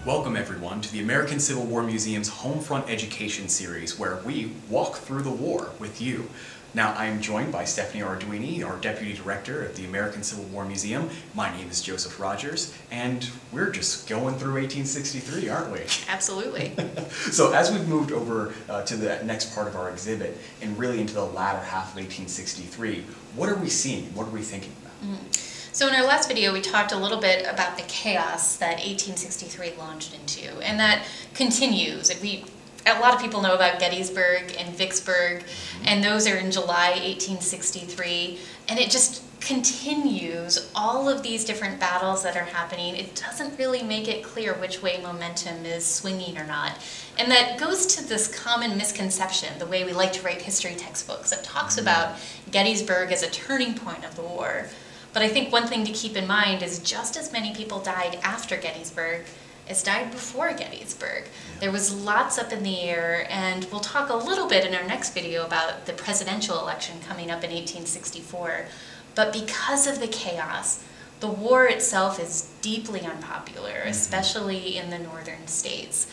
Welcome everyone to the American Civil War Museum's Homefront Education Series, where we walk through the war with you. Now, I'm joined by Stephanie Arduini, our Deputy Director at the American Civil War Museum. My name is Joseph Rogers, and we're just going through 1863, aren't we? Absolutely. So as we've moved over to the next part of our exhibit, and really into the latter half of 1863, what are we seeing? What are we thinking about? So in our last video, we talked a little bit about the chaos that 1863 launched into, and that continues. A lot of people know about Gettysburg and Vicksburg, and those are in July 1863, and it just continues all of these different battles that are happening. It doesn't really make it clear which way momentum is swinging or not. And that goes to this common misconception, the way we like to write history textbooks, that talks about Gettysburg as a turning point of the war. But I think one thing to keep in mind is just as many people died after Gettysburg as died before Gettysburg. There was lots up in the air, and we'll talk a little bit in our next video about the presidential election coming up in 1864. But because of the chaos, the war itself is deeply unpopular, especially in the northern states.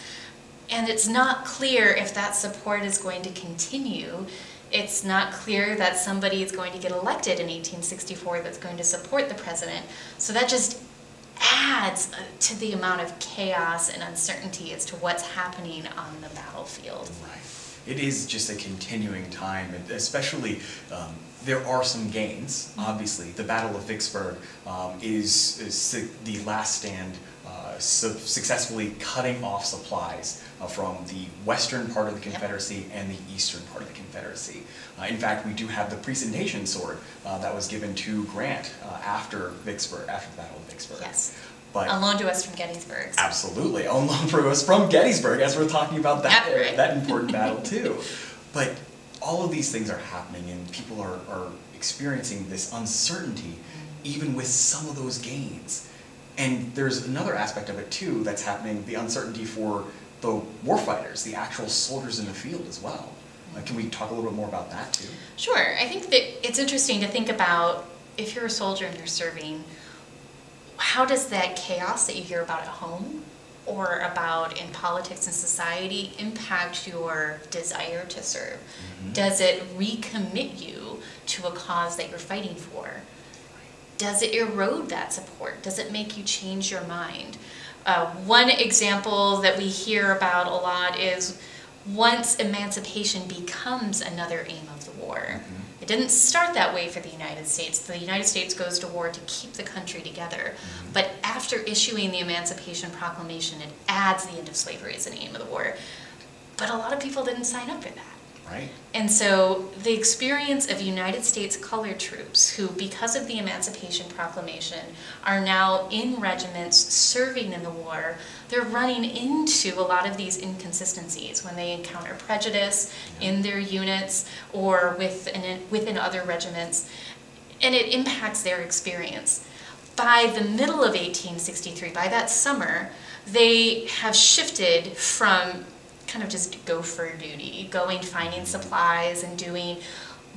And it's not clear if that support is going to continue. It's not clear that somebody is going to get elected in 1864 that's going to support the president. So that just adds to the amount of chaos and uncertainty as to what's happening on the battlefield. Right. It is just a continuing time, and especially there are some gains. Obviously, the Battle of Vicksburg is the last stand successfully cutting off supplies from the western part of the Confederacy and the eastern part of the Confederacy. In fact, we do have the presentation sword that was given to Grant after Vicksburg, after the Battle of Vicksburg. Yes. But on loan to us from Gettysburg. Absolutely, on loan for us from Gettysburg, as we're talking about that, that important battle too. But all of these things are happening, and people are experiencing this uncertainty, even with some of those gains. And there's another aspect of it too that's happening, the uncertainty for the warfighters, the actual soldiers in the field as well. Can we talk a little bit more about that too? Sure. I think that it's interesting to think about, if you're a soldier and you're serving, how does that chaos that you hear about at home or about in politics and society impact your desire to serve? Does it recommit you to a cause that you're fighting for? Does it erode that support? Does it make you change your mind? One example that we hear about a lot is once emancipation becomes another aim of the war. It didn't start that way for the United States. The United States goes to war to keep the country together. But after issuing the Emancipation Proclamation, it adds the end of slavery as an aim of the war. But a lot of people didn't sign up for that. Right. And so the experience of United States colored troops who, because of the Emancipation Proclamation, are now in regiments serving in the war, they're running into a lot of these inconsistencies when they encounter prejudice in their units or within other regiments, and it impacts their experience. By the middle of 1863, by that summer, they have shifted from kind of just gopher duty, finding supplies and doing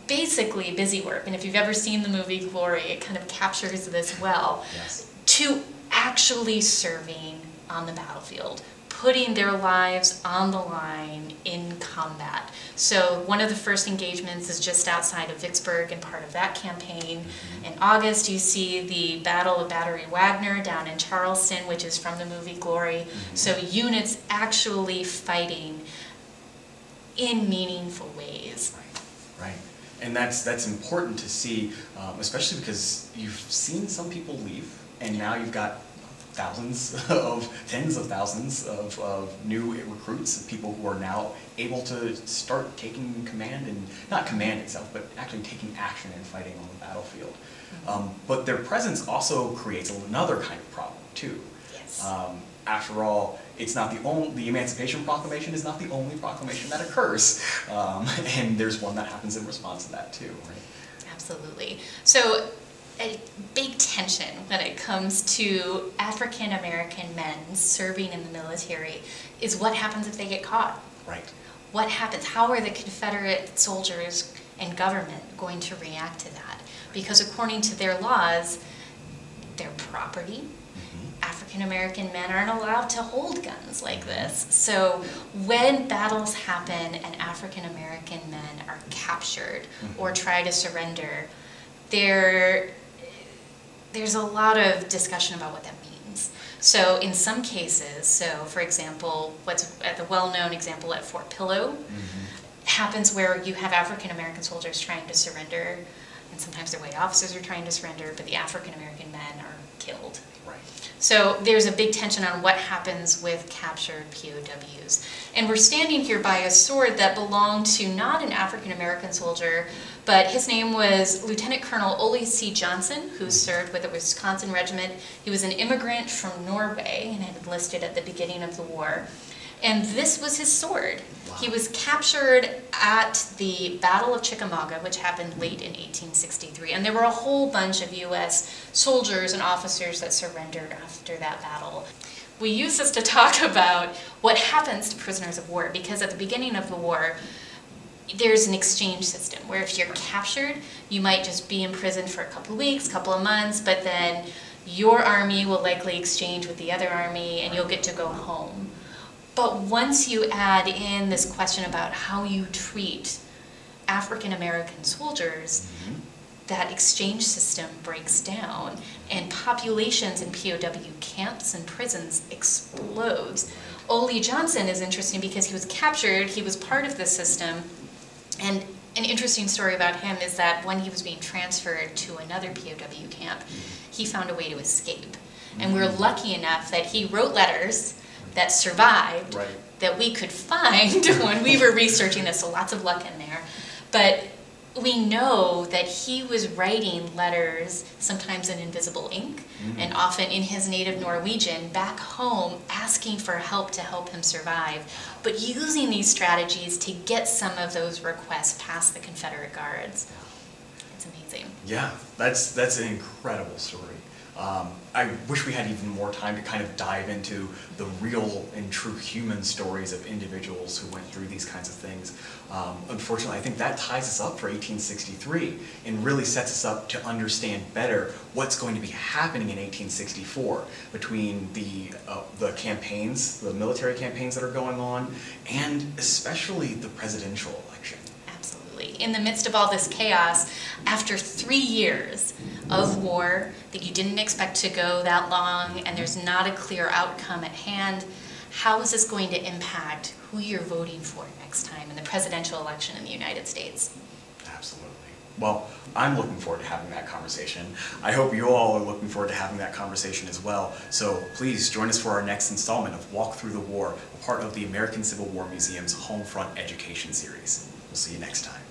basically busy work. And if you've ever seen the movie Glory, it kind of captures this well. Yes. To actually serving on the battlefield, putting their lives on the line in combat. So one of the first engagements is just outside of Vicksburg and part of that campaign. In August, you see the Battle of Battery Wagner down in Charleston, which is from the movie Glory. So units actually fighting in meaningful ways. Right. And that's important to see, especially because you've seen some people leave, and now you've got tens of thousands of new recruits, people who are now able to start taking command, and not command itself, but actually taking action and fighting on the battlefield. But their presence also creates another kind of problem too. Yes. After all, it's not the Emancipation Proclamation is not the only proclamation that occurs, and there's one that happens in response to that too, right? Absolutely. So a big tension when it comes to African American men serving in the military is what happens if they get caught. Right. What happens? How are the Confederate soldiers and government going to react to that? Because according to their laws, their property, African American men aren't allowed to hold guns like this. So when battles happen and African American men are captured or try to surrender, there's a lot of discussion about what that means. So in some cases, so for example, what's at the well-known example at Fort Pillow, happens where you have African American soldiers trying to surrender, and sometimes their white officers are trying to surrender, but the African American men are killed. Right. So there's a big tension on what happens with captured POWs. And we're standing here by a sword that belonged to not an African American soldier, but his name was Lieutenant Colonel Ole C. Johnson, who served with the Wisconsin Regiment. He was an immigrant from Norway and had enlisted at the beginning of the war. And this was his sword. Wow. He was captured at the Battle of Chickamauga, which happened late in 1863. And there were a whole bunch of U.S. soldiers and officers that surrendered after that battle. We use this to talk about what happens to prisoners of war, because at the beginning of the war, there's an exchange system where if you're captured, you might just be in prison for a couple of weeks, couple of months, but then your army will likely exchange with the other army and you'll get to go home. But once you add in this question about how you treat African American soldiers, that exchange system breaks down and populations in POW camps and prisons explodes. Ole Johnson is interesting because he was captured, he was part of the system, and an interesting story about him is that when he was being transferred to another POW camp, he found a way to escape. And we were lucky enough that he wrote letters that survived, that we could find when we were researching this, so lots of luck in there. But we know that he was writing letters, sometimes in invisible ink, and often in his native Norwegian, back home, asking for help to help him survive, but using these strategies to get some of those requests past the Confederate guards. It's amazing. Yeah, that's an incredible story. I wish we had even more time to kind of dive into the real and true human stories of individuals who went through these kinds of things. Unfortunately, I think that ties us up for 1863 and really sets us up to understand better what's going to be happening in 1864 between the campaigns, the military campaigns that are going on, and especially the presidential election. In the midst of all this chaos, after 3 years of war that you didn't expect to go that long and there's not a clear outcome at hand, how is this going to impact who you're voting for next time in the presidential election in the United States? Absolutely. Well, I'm looking forward to having that conversation. I hope you all are looking forward to having that conversation as well. So please join us for our next installment of Walk Through the War, a part of the American Civil War Museum's Home Front Education Series. We'll see you next time.